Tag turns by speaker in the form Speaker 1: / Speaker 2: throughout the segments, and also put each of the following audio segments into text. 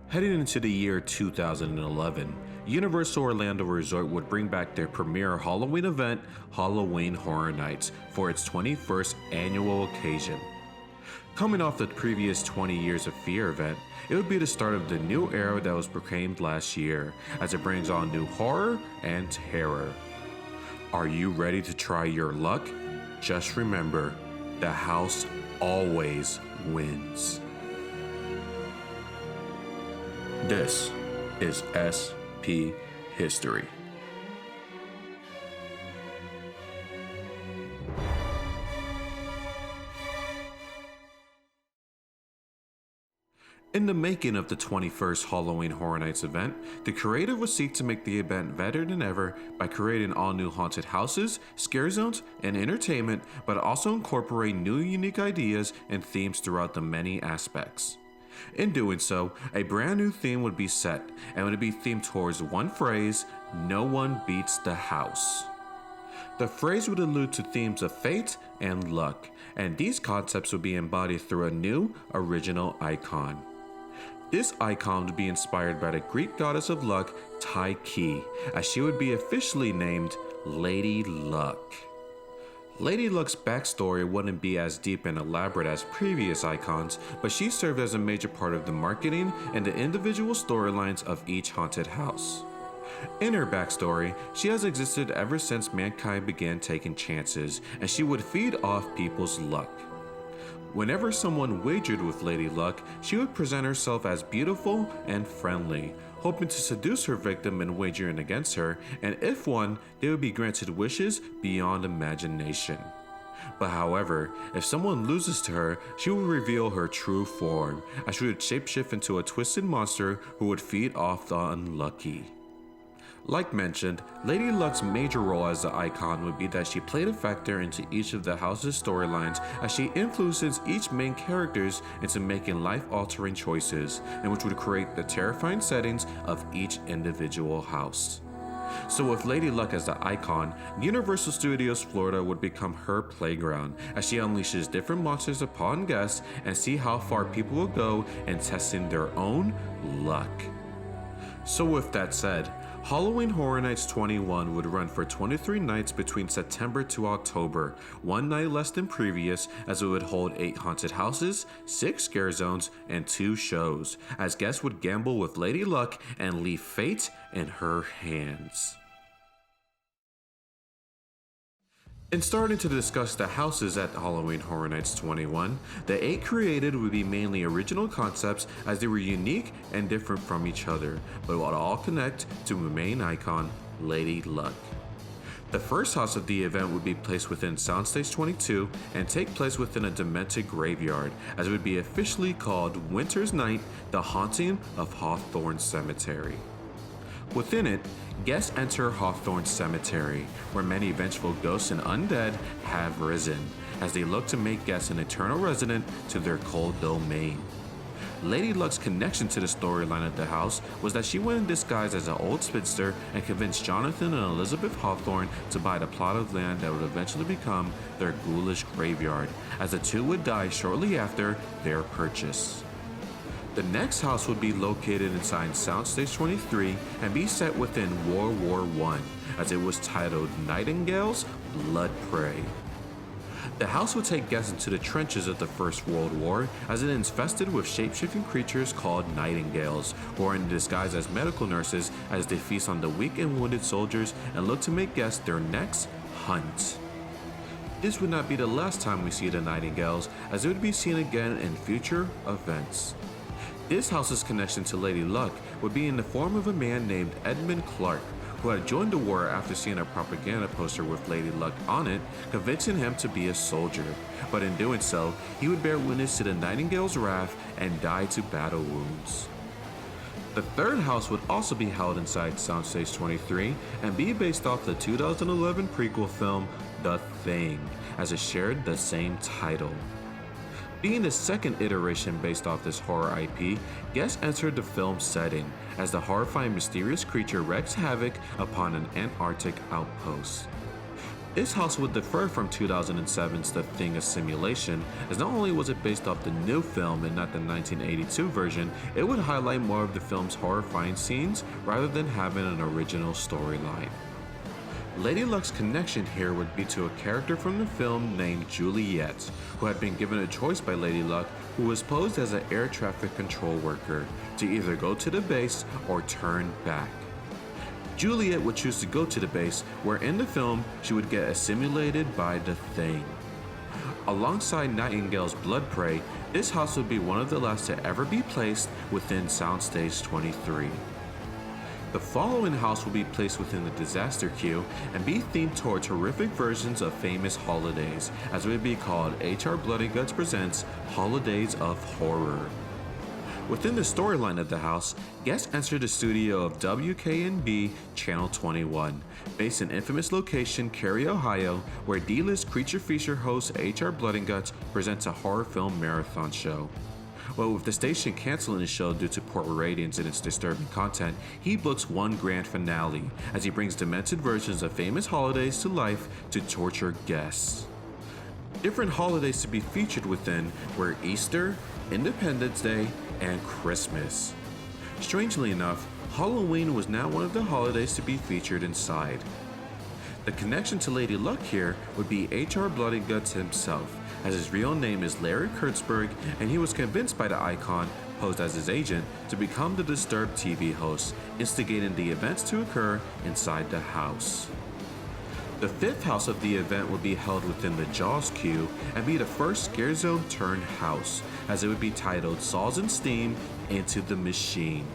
Speaker 1: Heading into the year 2011, Universal Orlando Resort would bring back their premier Halloween event, Halloween Horror Nights, for its 21st annual occasion. Coming off the previous 20 Years of Fear event, it would be the start of the new era that was proclaimed last year, as it brings on new horror and terror. Are you ready to try your luck? Just remember, the house always wins. This is SP History. In the making of the 21st Halloween Horror Nights event, the creative would seek to make the event better than ever by creating all new haunted houses, scare zones, and entertainment, but also incorporate new unique ideas and themes throughout the many aspects. In doing so, a brand new theme would be set, and would be themed towards one phrase: no one beats the house. The phrase would allude to themes of fate and luck, and these concepts would be embodied through a new, original icon. This icon would be inspired by the Greek goddess of luck, Tyche, as she would be officially named Lady Luck. Lady Luck's backstory wouldn't be as deep and elaborate as previous icons, but she served as a major part of the marketing and the individual storylines of each haunted house. In her backstory, she has existed ever since mankind began taking chances, and she would feed off people's luck. Whenever someone wagered with Lady Luck, she would present herself as beautiful and friendly, hoping to seduce her victim in wagering against her, and if won, they would be granted wishes beyond imagination. But however, if someone loses to her, she would reveal her true form, as she would shapeshift into a twisted monster who would feed off the unlucky. Like mentioned, Lady Luck's major role as the icon would be that she played a factor into each of the house's storylines, as she influences each main characters into making life-altering choices, and which would create the terrifying settings of each individual house. So with Lady Luck as the icon, Universal Studios Florida would become her playground, as she unleashes different monsters upon guests and see how far people will go in testing their own luck. So with that said, Halloween Horror Nights 21 would run for 23 nights between September to October, one night less than previous, as it would hold 8 haunted houses, 6 scare zones, and 2 shows, as guests would gamble with Lady Luck and leave fate in her hands. In starting to discuss the houses at Halloween Horror Nights 21, the 8 created would be mainly original concepts, as they were unique and different from each other, but would all connect to the main icon, Lady Luck. The first house of the event would be placed within Soundstage 22 and take place within a demented graveyard, as it would be officially called Winter's Night: The Haunting of Hawthorne Cemetery. Within it, guests enter Hawthorne Cemetery, where many vengeful ghosts and undead have risen, as they look to make guests an eternal resident to their cold domain. Lady Luck's connection to the storyline of the house was that she went in disguise as an old spinster and convinced Jonathan and Elizabeth Hawthorne to buy the plot of land that would eventually become their ghoulish graveyard, as the two would die shortly after their purchase. The next house would be located inside Soundstage 23 and be set within World War I, as it was titled Nightingale's Blood Prey. The house would take guests into the trenches of the First World War, as it is infested with shape-shifting creatures called nightingales, who are in disguise as medical nurses, as they feast on the weak and wounded soldiers and look to make guests their next hunt. This would not be the last time we see the nightingales, as it would be seen again in future events. This house's connection to Lady Luck would be in the form of a man named Edmund Clark, who had joined the war after seeing a propaganda poster with Lady Luck on it, convincing him to be a soldier. But in doing so, he would bear witness to the Nightingale's wrath and die to battle wounds. The third house would also be held inside Soundstage 23 and be based off the 2011 prequel film The Thing, as it shared the same title. Being the second iteration based off this horror IP, guests entered the film's setting, as the horrifying mysterious creature wreaks havoc upon an Antarctic outpost. This house would differ from 2007's The Thing: A Simulation, as not only was it based off the new film and not the 1982 version, it would highlight more of the film's horrifying scenes rather than having an original storyline. Lady Luck's connection here would be to a character from the film named Juliet, who had been given a choice by Lady Luck, who was posed as an air traffic control worker, to either go to the base or turn back. Juliet would choose to go to the base, where in the film she would get assimilated by the Thing. Alongside Nightingale's Blood Prey, this house would be one of the last to ever be placed within Soundstage 23. The following house will be placed within the disaster queue and be themed towards horrific versions of famous holidays, as it would be called HR Bloody Guts Presents Holidays of Horror. Within the storyline of the house, guests enter the studio of WKNB Channel 21, based in infamous location Cary, Ohio, where D-list creature feature host HR Blood and Guts presents a horror film marathon show. Well, with the station canceling the show due to poor ratings and its disturbing content, he books one grand finale as he brings demented versions of famous holidays to life to torture guests. Different holidays to be featured within were Easter, Independence Day, and Christmas. Strangely enough, Halloween was now one of the holidays to be featured inside. The connection to Lady Luck here would be HR Bloody Guts himself, as his real name is Larry Kurtzberg, and he was convinced by the icon, posed as his agent, to become the Disturbed TV host, instigating the events to occur inside the house. The fifth house of the event would be held within the Jaws queue and be the first Scare Zone turned house, as it would be titled Saws and Steam Into the Machine.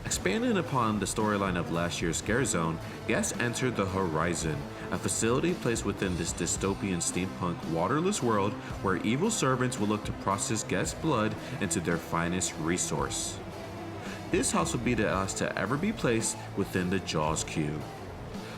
Speaker 1: Expanding upon the storyline of last year's Scare Zone, guests entered the Horizon, a facility placed within this dystopian steampunk waterless world where evil servants will look to process guests' blood into their finest resource. This house would be the last to ever be placed within the Jaws queue.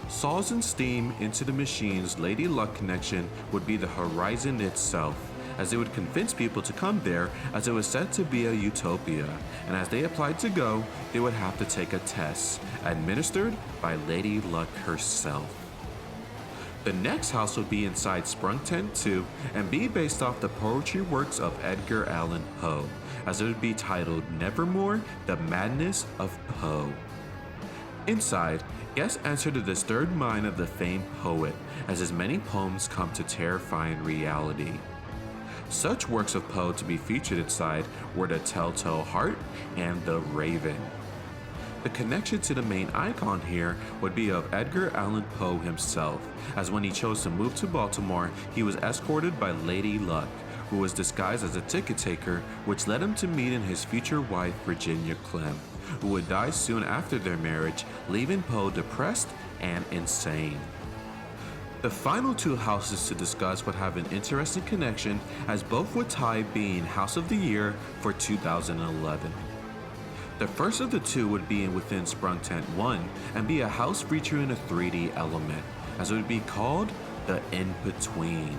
Speaker 1: Saws and Steam Into the Machine's Lady Luck connection would be the Horizon itself, as it would convince people to come there, as it was said to be a utopia, and as they applied to go, they would have to take a test, administered by Lady Luck herself. The next house would be inside Sprung Tent 2 and be based off the poetry works of Edgar Allan Poe, as it would be titled Nevermore, The Madness of Poe. Inside, guests enter the disturbed mind of the famed poet, as his many poems come to terrifying reality. Such works of Poe to be featured inside were The Telltale Heart and The Raven. The connection to the main icon here would be of Edgar Allan Poe himself, as when he chose to move to Baltimore, he was escorted by Lady Luck, who was disguised as a ticket taker, which led him to meeting his future wife Virginia Clem, who would die soon after their marriage, leaving Poe depressed and insane. The final two houses to discuss would have an interesting connection, as both would tie being House of the Year for 2011. The first of the two would be within Sprung Tent 1 and be a house featuring a 3D element, as it would be called the In-Between.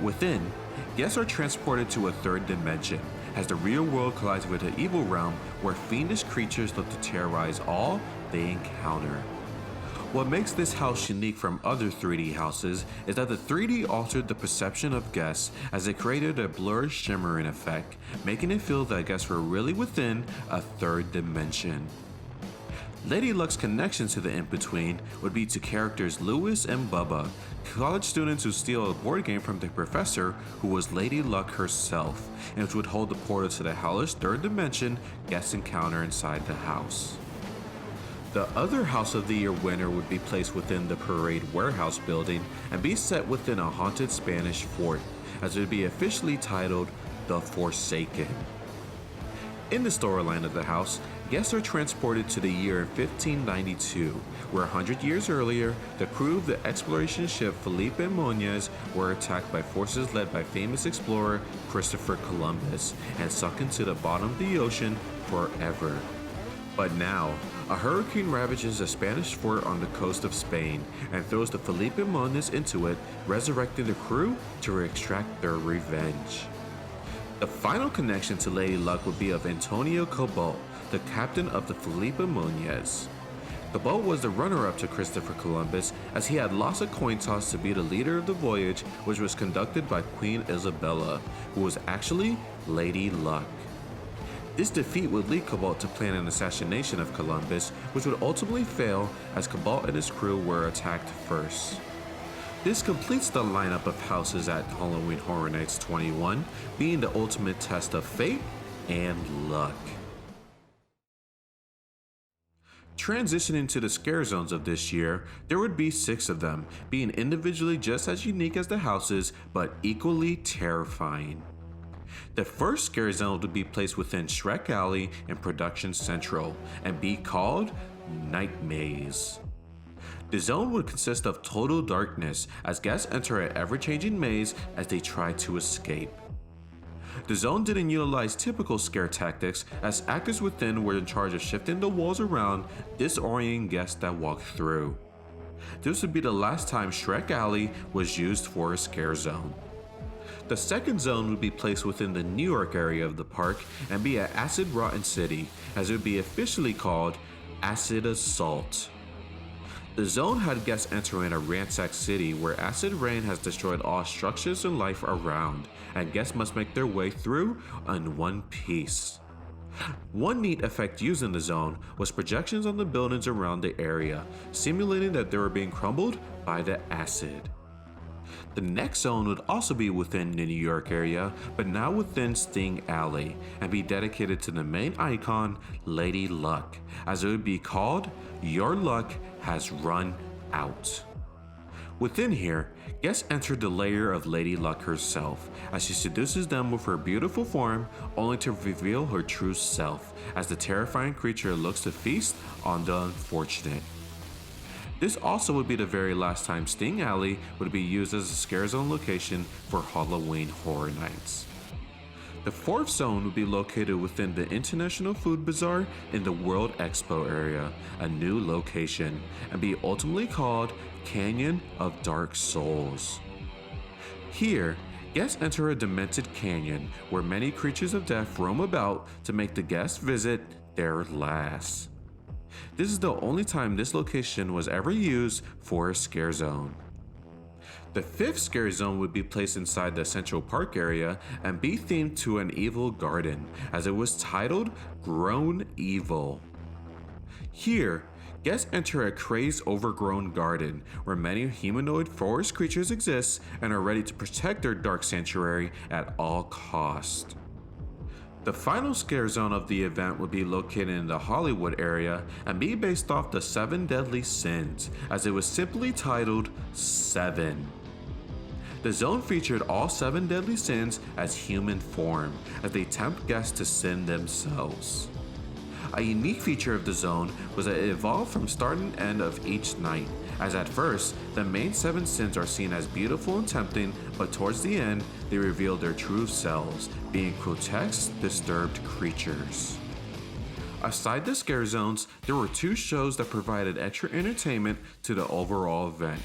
Speaker 1: Within, guests are transported to a third dimension, as the real world collides with the evil realm where fiendish creatures look to terrorize all they encounter. What makes this house unique from other 3D houses is that the 3D altered the perception of guests, as it created a blurred shimmering effect, making it feel that guests were really within a third dimension. Lady Luck's connection to the In-Between would be to characters Louis and Bubba, college students who steal a board game from the professor who was Lady Luck herself, and which would hold the portal to the hellish third dimension guests encounter inside the house. The other House of the Year winner would be placed within the Parade Warehouse building and be set within a haunted Spanish fort, as it would be officially titled The Forsaken. In the storyline of the house, guests are transported to the year 1592, where 100 years earlier, the crew of the exploration ship Felipe Muñoz were attacked by forces led by famous explorer Christopher Columbus and sunk into the bottom of the ocean forever. But now, a hurricane ravages a Spanish fort on the coast of Spain and throws the Felipe Muñoz into it, resurrecting the crew to extract their revenge. The final connection to Lady Luck would be of Antonio Cobalt, the captain of the Felipe Muñoz. The boat was the runner-up to Christopher Columbus, as he had lost a coin toss to be the leader of the voyage, which was conducted by Queen Isabella, who was actually Lady Luck. This defeat would lead Cobalt to plan an assassination of Columbus, which would ultimately fail as Cobalt and his crew were attacked first. This completes the lineup of houses at Halloween Horror Nights 21, being the ultimate test of fate and luck. Transitioning to the scare zones of this year, there would be 6 of them, being individually just as unique as the houses, but equally terrifying. The first scare zone would be placed within Shrek Alley in Production Central, and be called Night Maze. The zone would consist of total darkness, as guests enter an ever-changing maze as they try to escape. The zone didn't utilize typical scare tactics, as actors within were in charge of shifting the walls around, disorienting guests that walked through. This would be the last time Shrek Alley was used for a scare zone. The second zone would be placed within the New York area of the park and be at Acid Rotten City, as it would be officially called Acid Assault. The zone had guests entering a ransacked city where acid rain has destroyed all structures and life around, and guests must make their way through in one piece. One neat effect used in the zone was projections on the buildings around the area, simulating that they were being crumbled by the acid. The next zone would also be within the New York area, but now within Sting Alley, and be dedicated to the main icon, Lady Luck, as it would be called Your Luck Has Run Out. Within here, guests enter the lair of Lady Luck herself, as she seduces them with her beautiful form, only to reveal her true self, as the terrifying creature looks to feast on the unfortunate. This also would be the very last time Sting Alley would be used as a scare zone location for Halloween Horror Nights. The fourth zone would be located within the International Food Bazaar in the World Expo area, a new location, and be ultimately called Canyon of Dark Souls. Here, guests enter a demented canyon where many creatures of death roam about to make the guests visit their last. This is the only time this location was ever used for a scare zone. The fifth scare zone would be placed inside the Central Park area and be themed to an evil garden, as it was titled Grown Evil. Here, guests enter a crazed, overgrown garden where many humanoid forest creatures exist and are ready to protect their dark sanctuary at all costs. The final scare zone of the event would be located in the Hollywood area and be based off the 7 Deadly Sins, as it was simply titled 7. The zone featured all 7 deadly sins as human form, as they tempt guests to sin themselves. A unique feature of the zone was that it evolved from start and end of each night, as at first, the main 7 sins are seen as beautiful and tempting, but towards the end, they reveal their true selves, being grotesque, disturbed creatures. Aside the scare zones, there were 2 shows that provided extra entertainment to the overall event.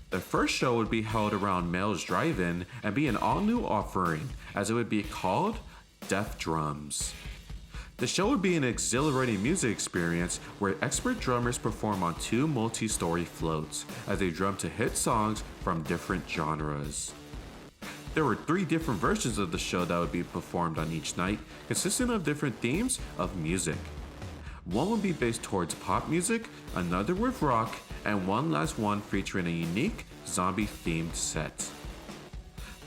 Speaker 1: The first show would be held around Mel's Drive-In and be an all-new offering, as it would be called Death Drums. The show would be an exhilarating music experience where expert drummers perform on 2 multi-story floats as they drum to hit songs from different genres. There were 3 different versions of the show that would be performed on each night, consisting of different themes of music. One would be based towards pop music, another with rock, and one last one featuring a unique zombie-themed set.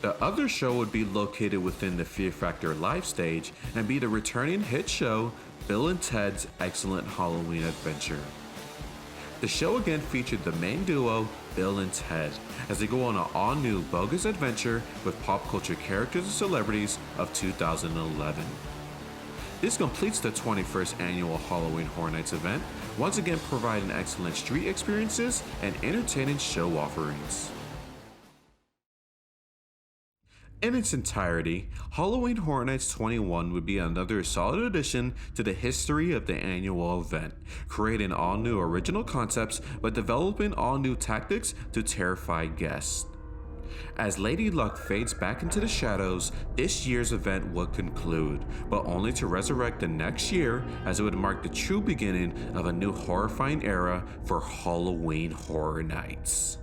Speaker 1: The other show would be located within the Fear Factor live stage and be the returning hit show Bill and Ted's Excellent Halloween Adventure. The show again featured the main duo Bill and Ted as they go on an all-new bogus adventure with pop culture characters and celebrities of 2011. This completes the 21st annual Halloween Horror Nights event, once again providing excellent street experiences and entertaining show offerings. In its entirety, Halloween Horror Nights 21 would be another solid addition to the history of the annual event, creating all new original concepts but developing all new tactics to terrify guests. As Lady Luck fades back into the shadows, this year's event would conclude, but only to resurrect the next year as it would mark the true beginning of a new horrifying era for Halloween Horror Nights.